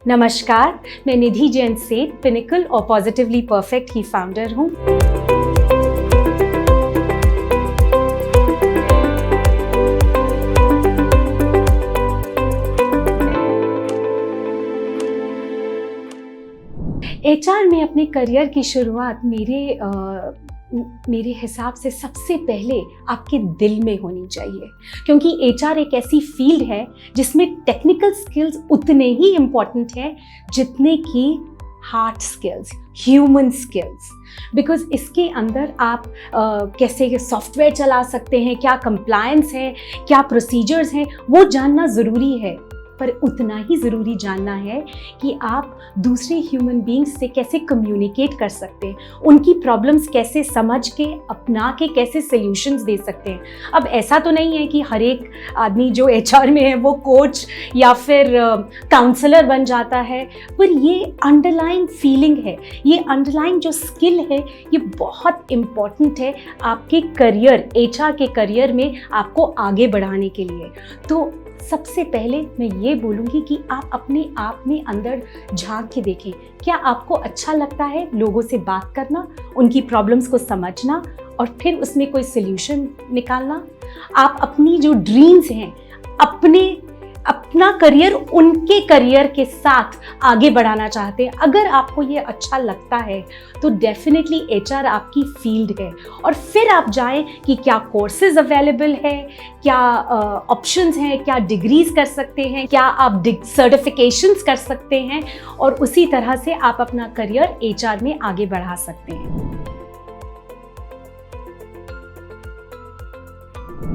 नमस्कार, मैं निधि जैन सेठ, पिनिकल और पॉजिटिवली परफेक्ट की फाउंडर हूँ। एचआर में अपने करियर की शुरुआत मेरे हिसाब से सबसे पहले आपके दिल में होनी चाहिए, क्योंकि एचआर एक ऐसी फील्ड है जिसमें टेक्निकल स्किल्स उतने ही इम्पॉर्टेंट हैं जितने कि heart skills, human skills. Because इसके अंदर आप कैसे सॉफ्टवेयर चला सकते हैं, क्या कंप्लायंस है, क्या प्रोसीजर्स हैं, वो जानना ज़रूरी है। पर उतना ही ज़रूरी जानना है कि आप दूसरे ह्यूमन बींग्स से कैसे कम्युनिकेट कर सकते हैं, उनकी प्रॉब्लम्स कैसे समझ के अपना के कैसे सॉल्यूशंस दे सकते हैं। अब ऐसा तो नहीं है कि हर एक आदमी जो एचआर में है वो कोच या फिर काउंसलर बन जाता है, पर ये अंडरलाइन फीलिंग है, ये अंडरलाइन जो स्किल है, ये बहुत इम्पॉर्टेंट है आपके करियर, एचआर के करियर में आपको आगे बढ़ाने के लिए। तो सबसे पहले मैं ये बोलूँगी कि आप अपने आप में अंदर झांक के देखें, क्या आपको अच्छा लगता है लोगों से बात करना, उनकी प्रॉब्लम्स को समझना और फिर उसमें कोई सल्यूशन निकालना। आप अपनी जो ड्रीम्स हैं, अपना करियर उनके करियर के साथ आगे बढ़ाना चाहते हैं, अगर आपको ये अच्छा लगता है तो डेफिनेटली एचआर आपकी फील्ड है। और फिर आप जाएं कि क्या कोर्सेज अवेलेबल है, क्या ऑप्शंस हैं, क्या डिग्रीज कर सकते हैं, क्या आप सर्टिफिकेशंस कर सकते हैं, और उसी तरह से आप अपना करियर एचआर में आगे बढ़ा सकते हैं।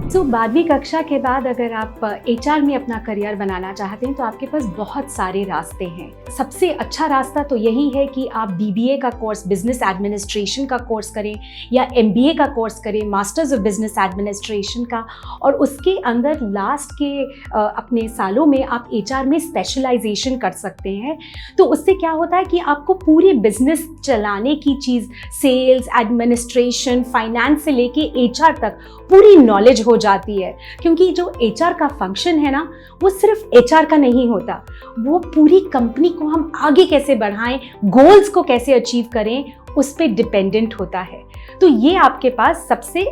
तो 12वीं कक्षा के बाद अगर आप एचआर में अपना करियर बनाना चाहते हैं तो आपके पास बहुत सारे रास्ते हैं। सबसे अच्छा रास्ता तो यही है कि आप बीबीए का कोर्स, बिजनेस एडमिनिस्ट्रेशन का कोर्स करें, या एमबीए का कोर्स करें, मास्टर्स ऑफ बिजनेस एडमिनिस्ट्रेशन का, और उसके अंदर लास्ट के अपने सालों में आप एचआर में स्पेशलाइजेशन कर सकते हैं। तो उससे क्या होता है कि आपको पूरे बिजनेस चलाने की चीज़, सेल्स, एडमिनिस्ट्रेशन, फाइनेंस से लेके एचआर तक पूरी नॉलेज हो जाती है। क्योंकि जो एचआर का फंक्शन है ना, वो सिर्फ एचआर का नहीं होता, वो पूरी कंपनी को हम आगे कैसे बढ़ाएं, गोल्स को कैसे अचीव करें, उस पे डिपेंडेंट होता है। तो ये आपके पास सबसे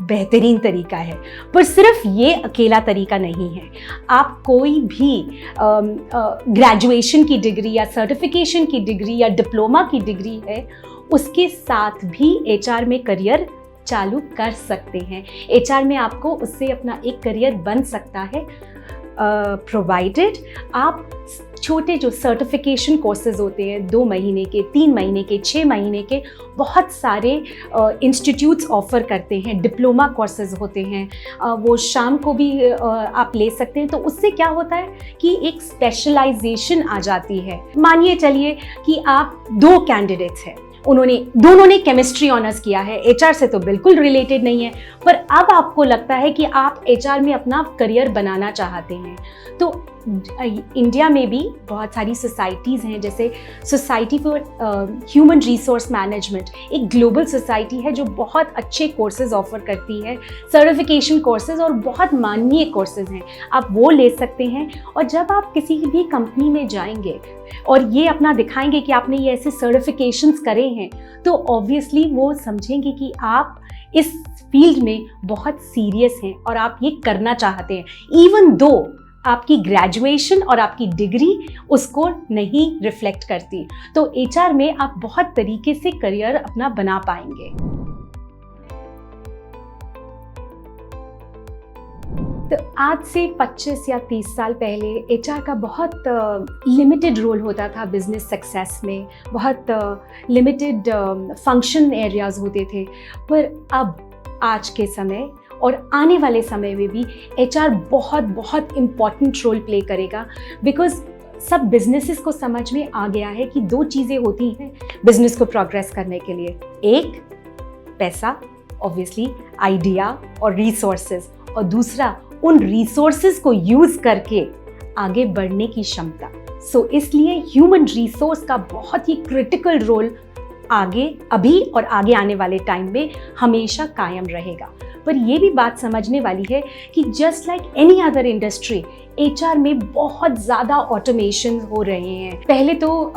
बेहतरीन तरीका है, पर सिर्फ ये अकेला तरीका नहीं है। आप कोई भी ग्रेजुएशन की डिग्री या सर्टिफिकेशन की डिग्री या डिप्लोमा की डिग्री है, उसके साथ भी एचआर में करियर चालू कर सकते हैं। एचआर में आपको उससे अपना एक करियर बन सकता है, प्रोवाइडेड आप छोटे जो सर्टिफिकेशन कोर्सेज होते हैं, 2 महीने के, 3 महीने के, 6 महीने के, बहुत सारे इंस्टीट्यूट्स ऑफ़र करते हैं। डिप्लोमा कोर्सेज होते हैं, वो शाम को भी आप ले सकते हैं। तो उससे क्या होता है कि एक स्पेशलाइजेशन आ जाती है। मानिए चलिए कि आप 2 कैंडिडेट्स हैं, दोनों ने केमिस्ट्री ऑनर्स किया है, एचआर से तो बिल्कुल रिलेटेड नहीं है, पर अब आपको लगता है कि आप एचआर में अपना करियर बनाना चाहते हैं। तो इंडिया में भी बहुत सारी सोसाइटीज़ हैं, जैसे society for human resource management, एक ग्लोबल सोसाइटी है जो बहुत अच्छे कोर्सेज ऑफर करती है, सर्टिफिकेशन कोर्सेज और बहुत माननीय कोर्सेज हैं, आप वो ले सकते हैं। और जब आप किसी भी कंपनी में जाएंगे और ये अपना दिखाएंगे कि आपने ये ऐसे सर्टिफिकेशंस करे हैं, तो ऑब्वियसली वो समझेंगे कि आप इस फील्ड में बहुत सीरियस हैं और आप ये करना चाहते हैं, इवन दो आपकी ग्रेजुएशन और आपकी डिग्री उसको नहीं रिफ्लेक्ट करती। तो एचआर में आप बहुत तरीके से करियर अपना बना पाएंगे। तो आज से 25 या 30 साल पहले एचआर का बहुत लिमिटेड रोल होता था बिजनेस सक्सेस में, बहुत लिमिटेड फंक्शन एरियाज होते थे। पर अब आज के समय और आने वाले समय में भी एचआर बहुत बहुत इम्पॉर्टेंट रोल प्ले करेगा, बिकॉज सब बिजनेसेस को समझ में आ गया है कि 2 चीज़ें होती हैं बिजनेस को प्रोग्रेस करने के लिए, एक पैसा, ऑब्वियसली आइडिया और रिसोर्सेज, और दूसरा उन रिसोर्सेज को यूज़ करके आगे बढ़ने की क्षमता। सो इसलिए ह्यूमन रिसोर्स का बहुत ही क्रिटिकल रोल आगे, अभी और आगे आने वाले टाइम में हमेशा कायम रहेगा। पर ये भी बात समझने वाली है कि just like any other industry, HR में बहुत ज़्यादा ऑटोमेशन हो रहे हैं। पहले तो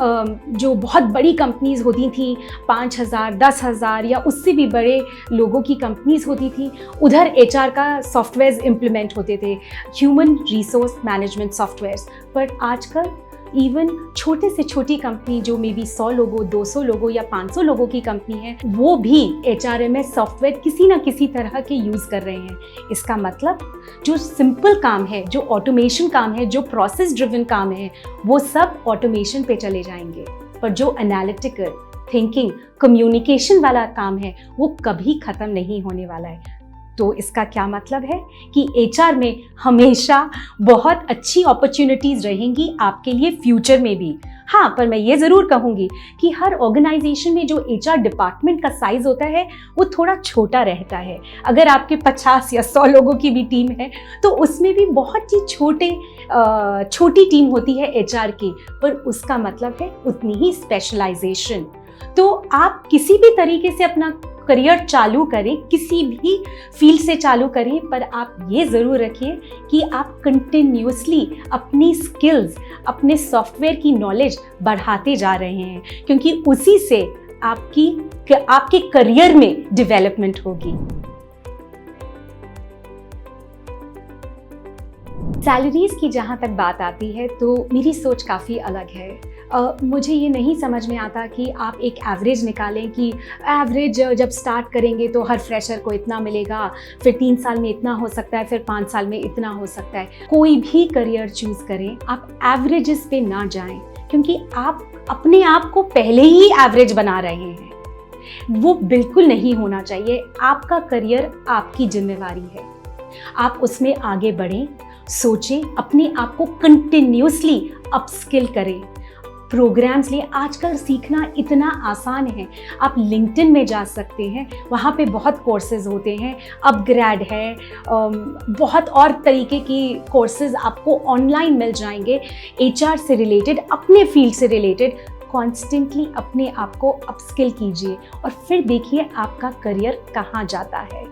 जो बहुत बड़ी कंपनीज होती थी, 5,000, 10,000 या उससे भी बड़े लोगों की कंपनीज होती थी, उधर एचआर का सॉफ्टवेयर इम्प्लीमेंट होते थे, ह्यूमन रिसोर्स मैनेजमेंट सॉफ्टवेयर्स। पर आजकल इवन छोटे से छोटी कंपनी जो मे बी 100 लोगों, 200 लोगों या 500 लोगों की कंपनी है, वो भी HRMS सॉफ्टवेयर किसी ना किसी तरह के यूज़ कर रहे हैं। इसका मतलब जो सिंपल काम है, जो ऑटोमेशन काम है, जो प्रोसेस ड्रिवन काम है, वो सब ऑटोमेशन पे चले जाएंगे। पर जो एनालिटिकल थिंकिंग, कम्युनिकेशन वाला काम है, वो कभी ख़त्म नहीं होने वाला है। तो इसका क्या मतलब है कि एचआर में हमेशा बहुत अच्छी अपॉर्चुनिटीज़ रहेंगी आपके लिए फ्यूचर में भी। हाँ, पर मैं ये ज़रूर कहूँगी कि हर ऑर्गेनाइजेशन में जो एचआर डिपार्टमेंट का साइज़ होता है वो थोड़ा छोटा रहता है। अगर आपके 50 या 100 लोगों की भी टीम है तो उसमें भी बहुत ही छोटी टीम होती है एचआर की, पर उसका मतलब है उतनी ही स्पेशलाइजेशन। तो आप किसी भी तरीके से अपना करियर चालू करें, किसी भी फील्ड से चालू करें, पर आप ये ज़रूर रखिए कि आप कंटिन्यूसली अपनी स्किल्स, अपने सॉफ्टवेयर की नॉलेज बढ़ाते जा रहे हैं, क्योंकि उसी से आपके करियर में डेवलपमेंट होगी। सैलरीज की जहाँ तक बात आती है तो मेरी सोच काफ़ी अलग है। मुझे ये नहीं समझ में आता कि आप एक एवरेज निकालें कि एवरेज जब स्टार्ट करेंगे तो हर फ्रेशर को इतना मिलेगा, फिर 3 साल में इतना हो सकता है, फिर 5 साल में इतना हो सकता है। कोई भी करियर चूज़ करें, आप एवरेजेस पे ना जाएं, क्योंकि आप अपने आप को पहले ही एवरेज बना रहे हैं। वो बिल्कुल नहीं होना चाहिए। आपका करियर आपकी जिम्मेवारी है, आप उसमें आगे बढ़ें, सोचें, अपने आप को कंटिन्यूसली अपस्किल करें, प्रोग्राम्स लिए। आजकल सीखना इतना आसान है। आप लिंक्डइन में जा सकते हैं, वहाँ पे बहुत कोर्सेज होते हैं, अपग्रेड है, बहुत और तरीके की कोर्सेज आपको ऑनलाइन मिल जाएंगे। एचआर से रिलेटेड, अपने फील्ड से रिलेटेड कॉन्स्टेंटली अपने आप को अपस्किल कीजिए और फिर देखिए आपका करियर कहाँ जाता है।